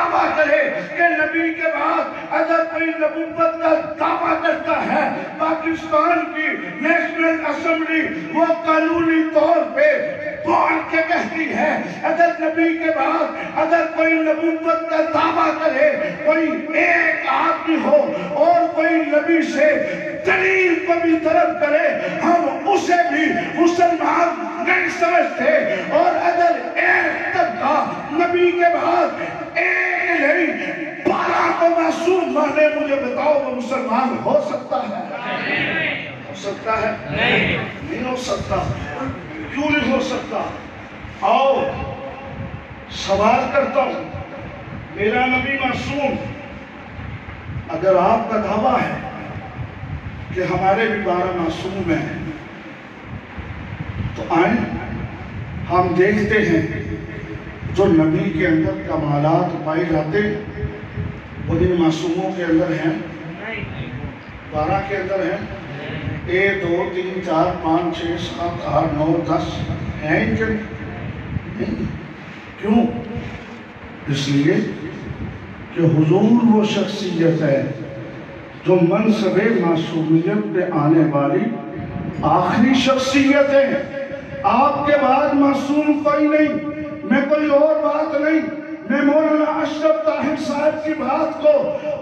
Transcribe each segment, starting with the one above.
دعویٰ کرے کہ نبی کے بعد اگر کوئی نبوت کا دعویٰ کرتا ہے، پاکستان کی نیشنل اسمبلی وہ قانونی طور پہ بول کے کہتی ہے اگر نبی کے بعد اگر کوئی نبوت کا دعویٰ کرے، کوئی ایک آدمی ہو اور کوئی نبی سے دلیل کو بھی طلب کرے، ہم اسے بھی مسلمان نہیں سمجھتے۔ اور اگر ایک طبقہ نبی کے بعد ایک نہیں 12 کو معصوم مانے، مجھے بتاؤ وہ مسلمان ہو سکتا ہے؟ ہو سکتا ہے؟ نہیں ہو سکتا۔ کیوں نہیں ہو سکتا؟ آؤ سوال کرتا ہوں، میرا نبی معصوم، اگر آپ کا دعویٰ ہے کہ ہمارے بھی 12 معصوم ہیں تو آئیں ہم دیکھتے ہیں جو نبی کے اندر کمالات پائے جاتے وہ ان معصوموں کے اندر ہیں، 12 کے اندر ہیں۔ 1 2 3 4 5 6 7 8 9 10 ہیں ان کے نہیں۔ کیوں؟ اس لیے کہ حضور وہ شخصیت ہے جو منصب معصومیت پہ آنے والی آخری شخصیت ہے۔ آپ کے بعد معصوم کوئی نہیں، میں کوئی اور بات نہیں، میں مولانا اشرف طاہر صاحب کی بات کو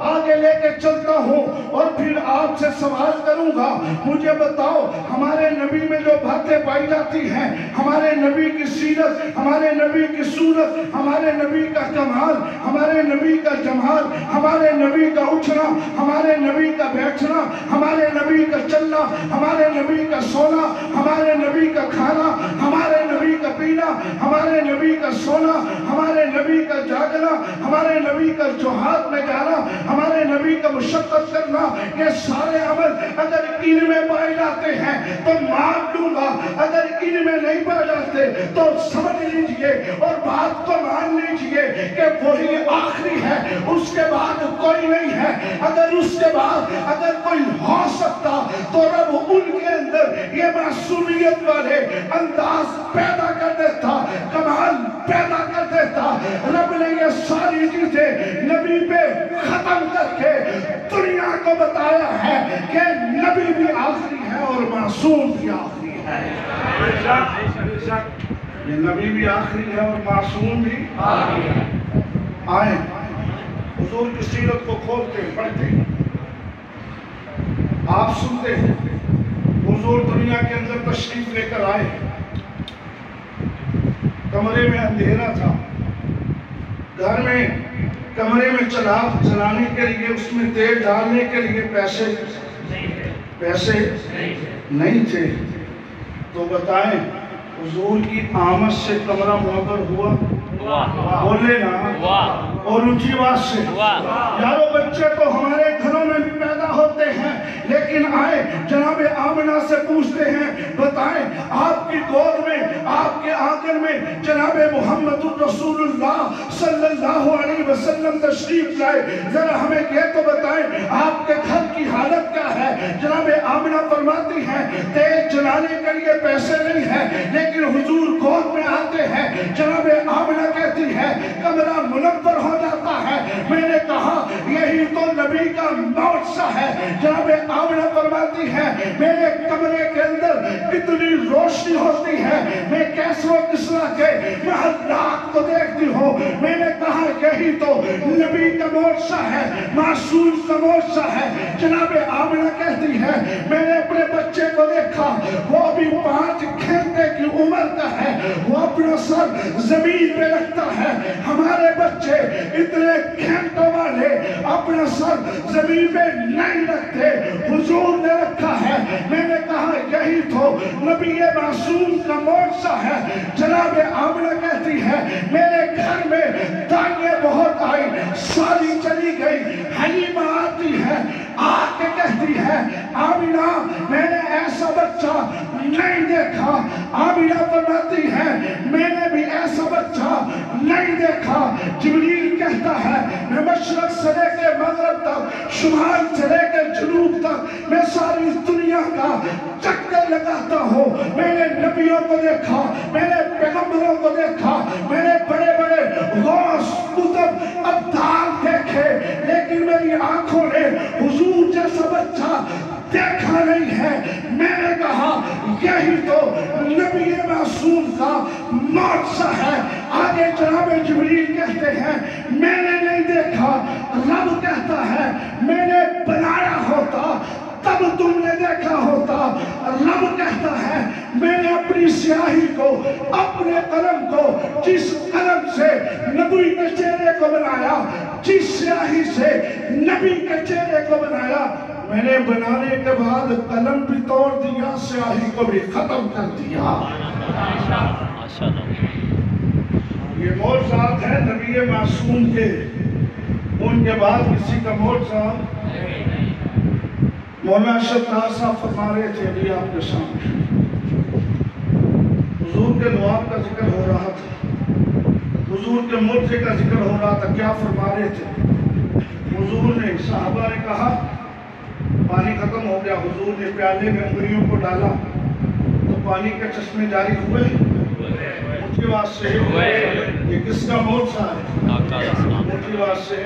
آگے لے کے چلتا ہوں اور پھر آپ سے سوال کروں گا، مجھے بتاؤ ہمارے نبی میں جو باتیں پائی جاتی ہیں، ہمارے نبی کی سیرت، ہمارے نبی کی صورت، ہمارے نبی کا کمال، ہمارے نبی کا جمال، ہمارے نبی کا اٹھنا، ہمارے نبی کا بیٹھنا، ہمارے نبی کا چلنا، ہمارے نبی کا سونا، ہمارے نبی کا کھانا، ہمارے نبی کا پینا، ہمارے نبی کا سونا، ہمارے نبی کا جاگنا، ہمارے نبی کا جہاد میں جانا، ہمارے نبی کا مشقت کرنا، یہ سارے عمل اگر ان میں پائے جاتے ہیں تو مان لوں گا، اگر ان میں نہیں پائے جاتے تو سمجھ لیجئے اور بات کو مان لیجئے کہ وہی آخری ہے، اس کے بعد کوئی نہیں ہے۔ اگر اس کے بعد اگر کوئی ہو سکتا تو رب ان کے اندر یہ معصومیت والے انداز پیدا کر دیتا، کمال پیدا کر دیتا۔ رب نے یہ ساری چیزیں نبی پہ ختم کر کے دنیا کو بتایا ہے کہ نبی بھی آخری ہے اور معصوم بھی آخری ہے۔ یہ نبی بھی آخری ہے اور معصوم بھی آخری ہے۔ آئیں حضور کی سیرت کو کھولتے ہیں، پڑھتے ہیں، آپ سنتے ہیں حضور دنیا کے اندر تشریف لے کر آئے، کمرے میں اندھیرا تھا، گھر میں کمرے میں چراغ جلانے کے لیے اس میں تیل ڈالنے کے لیے پیسے نہیں تھے، تو بتائیں حضور کی آمد سے کمرہ منور ہوا؟ بولے نا اور اونچی آواز سے، یارو بچے تو ہمارے گھروں میں بھی پیدا ہوتے ہیں، لیکن آئے جناب آمنہ سے پوچھتے ہیں، بتائیں آپ کی گود میں، آپ کے آنگن میں جناب محمد الرسول اللہ صلی اللہ علیہ وسلم تشریف لائے، ذرا ہمیں یہ تو بتائیں آپ کے گھر کی حالت کیا ہے؟ جناب آمنہ فرماتی ہیں تیل جلانے کے لیے پیسے نہیں ہیں، لیکن حضور گود میں آتے ہیں، جناب آمنہ کہتی ہے کمرہ منور ہو جاتا ہے۔ میں نے کہا یہی تو نبی کا معجزہ ہے۔ جناب آمنہ فرماتی ہے میرے کمرے کے اندر اتنی روشنی ہوتی ہے، میں کیسر و کسریٰ کے محلات کو دیکھتی ہوں۔ میں نے کہا یہی تو نبی کا معجزہ ہے، معصوم کا معجزہ ہے۔ جناب آمنہ کہتی ہے میں نے اپنے بچے کو دیکھا، وہ بھی 5 گھنٹے کی عمر کا ہے، وہ اپنا سر زمین پہ رکھتا ہے۔ ہمارے بچے اتنے گھنٹوں والے اپنا سر زمین پہ نہیں رکھتے، حضور نے رکھا ہے۔ میں نے کہا یہی تو نبی معصوم کا معجزہ ہے۔ جناب آمنہ کہتی ہے میرے گھر میں دائیں بہت آئی، ساری چلی گئی۔ حلیمہ آتی ہے، آ کے کہتی ہے آمنہ میں نے ایسا بچہ نہیں دیکھا۔ آمنہ فرماتی ہے میں نے بھی ایسا بچہ نہیں دیکھا۔ جبریل کہتا ہے میں مشرق سے لے کے مغرب تک، شمال سے لے کے جنوب تک، میں ساری دنیا کا چکر لگاتا ہوں۔ میں نے نبیوں کو دیکھا، میں نے پیغمبروں کو دیکھا، میں نے بڑے بڑے غوث قطب ابدال معجزہ ہے۔ آگے جناب جبریل کہتے ہیں میں نے نہیں دیکھا، رب کہتا ہے میں نے بنایا ہوتا تب تم نے دیکھا ہوتا۔ رب کہتا ہے میں نے اپنی سیاہی کو، اپنے قلم کو، جس قلم سے نبی کے چہرے کو بنایا، جس سیاہی سے نبی کے چہرے کو بنایا، میں نے بنانے کے بعد قلم بھی توڑ دیا، سیاہی کو بھی ختم کر دیا۔ یہ معجزات ہیں نبی معصوم کے، ان کے بعد کسی کا معجزہ۔ مولانا ارشد صاحب فرما رہے تھے ابھی آپ کے سامنے، حضور کے لعاب کا ذکر ہو رہا تھا، حضور کے معجزے کا ذکر ہو رہا تھا۔ کیا فرما رہے تھے؟ حضور نے، صحابہ نے کہا پانی ختم ہو گیا، حضور نے پیالے میں انگلیوں کو ڈالا تو پانی کے چشمے جاری ہوئے، ان کے واسطے یہ کس کا معجزہ ہے؟ ان کے واسطے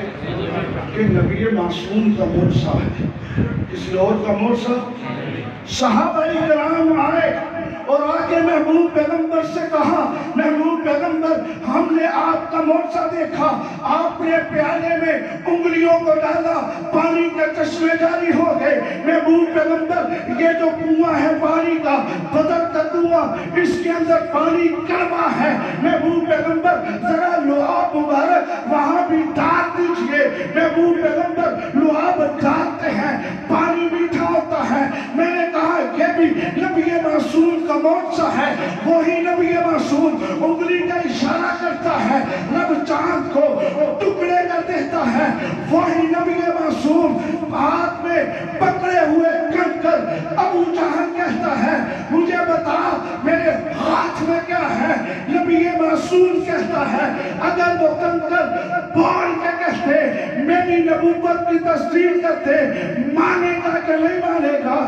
کہ نبی معصوم کا معجزہ ہے، کسی اور کا معجزہ۔ صحابہ کرام آئے اور آگے محبوب پیغمبر سے کہا محبوب پیغمبر ہم نے آپ کا معجزہ دیکھا، آپ نے پیالے میں انگلیوں کو ڈالا، پانی کے چشمے جاری ہو گئے۔ محبوب پیغمبر یہ جو کنواں ہے پانی کا، بدر کا کنواں، اس کے اندر پانی کڑوا ہے، محبوب پیغمبر ذرا لعاب مبارک وہاں بھی ڈال دیجئے۔ محبوب پیغمبر لعاب ڈالتے ہیں، پانی میٹھا ہوتا ہے۔ میں نے کہا یہ بھی نبی معصوم کا معجزہ ہے، وہی نبی معصوم انگلی کا اشارہ کرتا ہے، رب چاند کو ٹکڑے کر دیتا ہے، وہی نبی معصوم ہاتھ میں پکڑے ہوئے کنکر ابو جہل کہتا ہے مجھے بتا میرے ہاتھ میں کیا ہے، نبی معصوم کہتا ہے اگر وہ کنکر بول کے کہتے میری نبوت کی تصدیق کرتے، مانے گا کہ نہیں مانے گا؟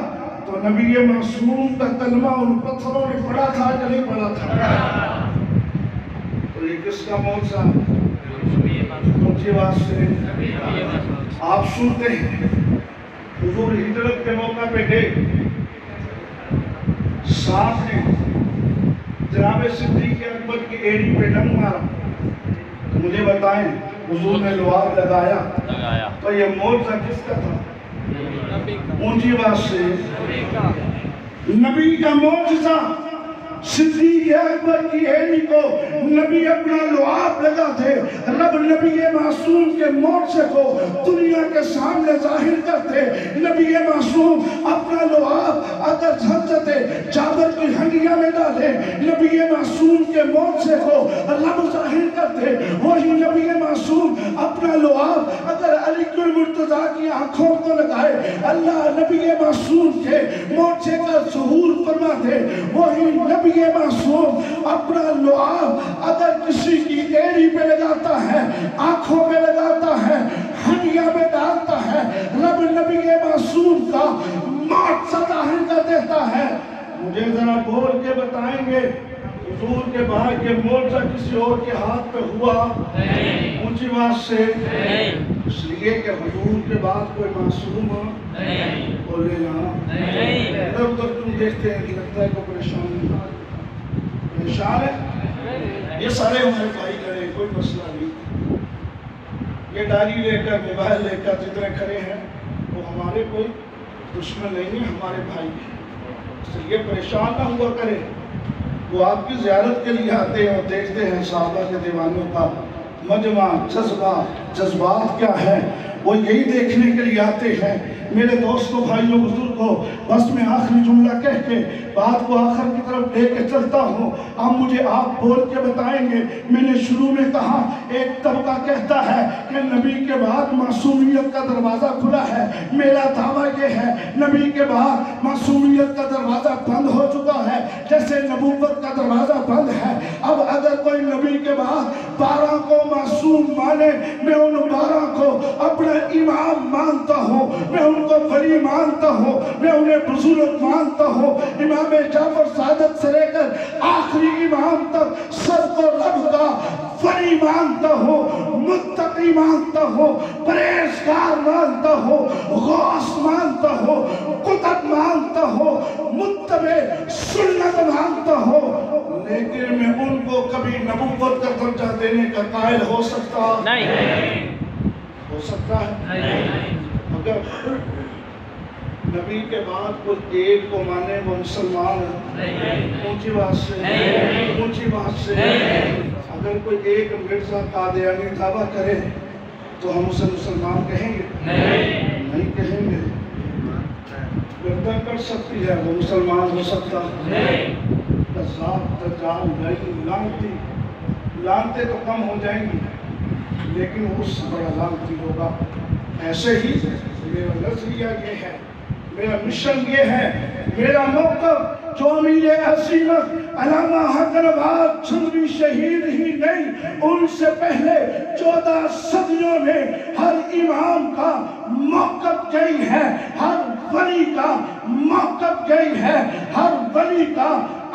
تو نبی معصوم کا کلمہ ان پتھروں نے پڑھا تھا کہ نہیں پڑھا تھا؟ تو یہ کس کا معجزہ؟ ان کی واسطے آپ سنتے ہیں حضور ہجرت کے موقع پہ گئے، سانپ نے جناب صدیق اکبر کی ایڑی پہ ڈنگ مارا، مجھے بتائیں حضور نے لعاب لگایا تو یہ معجزہ کس کا تھا؟ اونچی بات سے نبی کا معجزہ۔ صدیق اکبر کی ایڑی کو نبی اپنا لعاب لگاتے، رب نبی معصوم کے معجزے کو دنیا کے سامنے ظاہر کرتے۔ نبی معصوم اپنا لعاب اگر حضرت جابر کی ہنڈیا میں ڈالے، نبی معصوم کے معجزے کو رب ظاہر کرتے۔ وہی نبی معصوم اپنا لعاب اگر علی المرتضیٰ کی آنکھوں کو لگائے، اللہ نبی معصوم کے معجزے کا ظہور فرماتے۔ وہی نبی معصوم اپنا لعاب اگر کسی کی ایڑی پہ لگاتا ہے، آنکھوں پہ لگاتا ہے، ہنڈیا میں ڈالتا ہے، رب نبی معصوم کا معجزہ ظاہر کر دیتا ہے۔ مجھے ذرا بول کے بتائیں گے حضور کے بعد یہ معجزہ کسی اور کے ہاتھ پہ ہوا؟ اونچی بات سے اس لیے کہ حضور کے بعد کوئی معصوم بولے نا ادھر ادھر تم دیکھتے ہیں کہ لگتا ہے کوئی پریشان ہے، یہ سارے ہمارے بھائی کھڑے، کوئی مسئلہ نہیں، یہ ڈائری لے کر موبائل لے کر جتنے کھڑے ہیں وہ ہمارے کوئی دشمن نہیں ہیں، ہمارے بھائی ہیں، اس لیے پریشان نہ ہوا کرے۔ وہ آپ کی زیارت کے لیے آتے ہیں اور دیکھتے ہیں صحابہ کے دیوانوں کا مجمع، جذبات کیا ہے، وہ یہی دیکھنے کے لیے آتے ہیں۔ میرے دوستوں، بھائیوں، بزرگوں، بس میں آخری جملہ کہہ کے بات کو آخر کی طرف لے کے چلتا ہوں۔ اب مجھے آپ بول کے بتائیں گے، میں نے شروع میں کہا ایک طبقہ کہتا ہے کہ نبی کے بعد معصومیت کا دروازہ کھلا ہے، میرا دعویٰ یہ ہے نبی کے بعد معصومیت کا دروازہ بند ہو چکا ہے، جیسے نبوت کا دروازہ بند ہے۔ اب اگر کوئی نبی کے بعد 12 کو معصوم مانے، میں ان 12 کو اپنا امام مانتا ہوں، میں ان کو ولی مانتا ہوں، میں انہیں بزرگ مانتا ہوں۔ امام جعفر صادق سے لے کر آخری امام تک سب کو رب کا ولی مانتا ہوں، متقی مانتا ہوں، پرہیزگار مانتا ہوں، غوث مانتا ہوں، قطب مانتا ہوں، متبع سنت مانتا ہوں۔ لیکن میں ان کو کبھی نبوت کا درجہ دینے کا قائل ہو سکتا نہیں، ہو سکتا ہے؟ اگر نبی کے بعد کوئی ایک کو مانے وہ مسلمان ہے، اونچی بات سے، اونچی بات سے، اگر کوئی ایک مرزا قادیانی دعویٰ کرے تو ہم اسے مسلمان کہیں گے؟ نہیں کہیں گے۔ گردن کر سکتی ہے وہ مسلمان ہو سکتا ہے؟ قذاب، دجال، لعین، لعنتی، لعنتیں تو کم ہو جائیں گی لیکن اس سے بڑا لعنتی ہوگا۔ ایسے ہی میرا نظریہ یہ ہے، میرا مشن یہ ہے، میرا موقف جو امیر عظیمت علامہ حسن آباد چندوی شہید ہی نہیں، ان سے پہلے 14 صدیوں میں ہر امام کا موقف یہی ہے، ہر ولی کا موقف یہی ہے، ہر ولی کا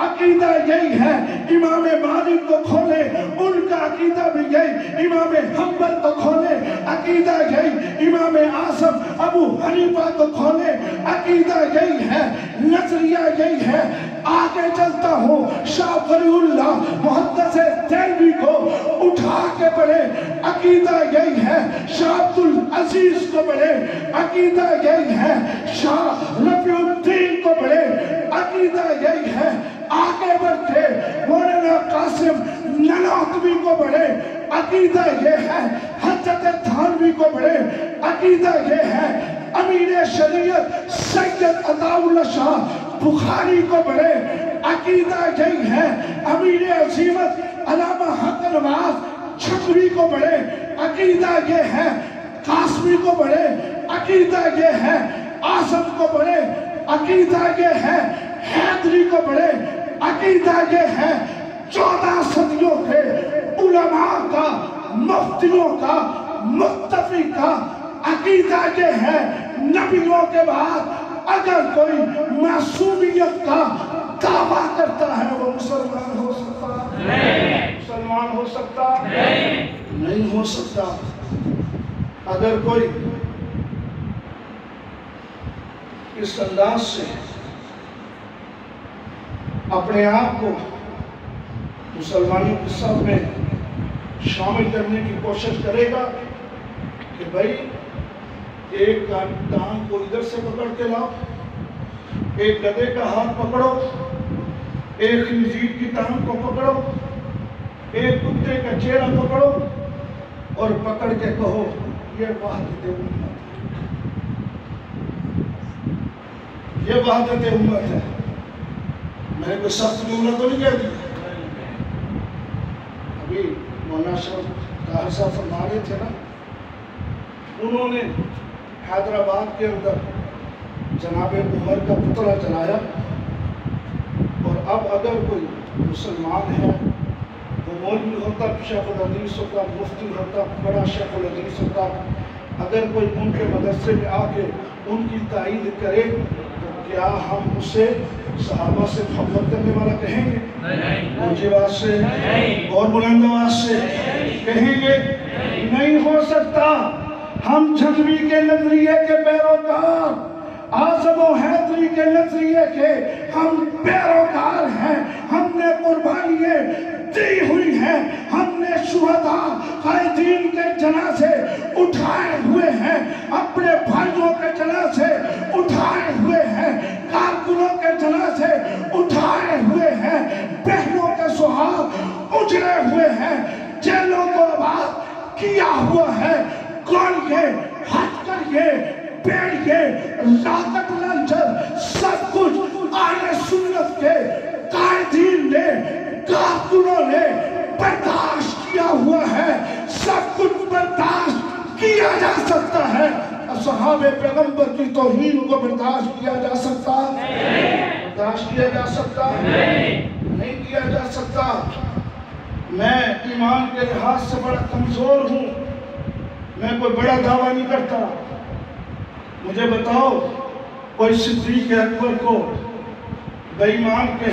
عقیدہ یہی ہے۔ امام مالک کو کھولے ان کا عقیدہ بھی یہی، امام حنبل کو کھولے عقیدہ یہی، امام اعظم ابو حنیفہ کو کھولے عقیدہ یہی ہے، نظریہ یہی ہے۔ آگے چلتا ہوں، شاہ ولی اللہ محدث دہلوی کو اٹھا کے پڑھے عقیدہ یہی ہے، شاہ عبدالعزیز کو پڑھے عقیدہ یہی ہے، شاہ رفیع الدین کو پڑھے عقیدہ یہی ہے۔ آگے بڑھتے مولانا قاسم نانوتوی کو پڑھے عقیدہ یہ ہے، حضرت تھانوی کو پڑھے عقیدہ یہ ہے، امیر شریعت سید عطا اللہ شاہ بخاری کو پڑھے عقیدہ یہی ہے، امیر عظیمت علامہ حسن آباد چھتری کو پڑھے عقیدہ یہ ہے، قاسمی کو پڑھے عقیدہ یہ ہے، اعظم کو پڑھے عقیدہ یہ ہے، حیدری کو پڑھے عقیدہ یہ ہے۔ 14 صدیوں کے علماء کا، مفتیوں کا، متفق کا عقیدہ یہ ہے، نبیوں کے بعد اگر کوئی معصومیت کا دعویٰ کرتا ہے وہ مسلمان ہو سکتا ہے؟ مسلمان ہو سکتا نہیں ہو سکتا۔ اگر کوئی اس انداز سے اپنے آپ کو مسلمانوں کے صف میں شامل کرنے کی کوشش کرے گا کہ بھائی ایک ٹانگ کو ادھر سے پکڑ کے لاؤ، ایک گدھے کا ہاتھ پکڑو، ایک خنزیر کی ٹانگ کو پکڑو، ایک کتے کا چہرہ پکڑو اور پکڑ کے کہو یہ وحدت امت ہے، یہ وحدت امت ہے۔ میں نے کوئی سخت جملہ تو نہیں کہہ دیا۔ ابھی مولانا شاہ طاہر صاحب فرما رہے تھے نا، انہوں نے حیدرآباد کے اندر جناب عمر کا پتلا جلایا، اور اب اگر کوئی مسلمان ہے، وہ مولوی ہوتا، شیخ الحدیث ہوتا، مفتی ہوتا، بڑا شیخ الحدیث ہوتا، اگر کوئی ان کے مدرسے میں آ کے ان کی تائید کرے تو کیا ہم اسے صحابہ سے محبت کرنے والا کہیں گے؟ اونچی آواز سے اور بلند آواز سے کہیں گے؟ نہیں ہو سکتا۔ ہم جھنگوی کے نظریے کے پیروکار، اعظم و حیدری کے نظریے کے ہم پیروکار ہیں۔ ہم نے قربانیاں دی ہوئی ہیں، ہم نے شہداء قائدین کے جنازے اٹھائے ہوئے ہیں، اپنے بھائیوں کے جنازے اٹھائے ہوئے ہیں، کارکنوں کے جنازے اٹھائے ہوئے ہیں، بہنوں کے سہاگ اجڑے ہوئے ہیں، جیلوں کو آباد کیا ہوا ہے۔ گولیے، ہتھ کریے، بیڑیے، راکٹ لانچر، سب کچھ اہل سنت کے قائدین نے، کارکنوں نے برداشت کیا ہوا ہے۔ سب کچھ برداشت کیا جا سکتا ہے۔ اصحاب پیغمبر کی توہین کو برداشت کیا جا سکتا ہے؟ برداشت کیا جا سکتا ہے؟ نہیں کیا جا سکتا۔ میں ایمان کے لحاظ سے بڑا کمزور ہوں، میں کوئی بڑا دعویٰ نہیں کرتا۔ مجھے بتاؤ کوئی صدیق اکبر کو بے ایمان کے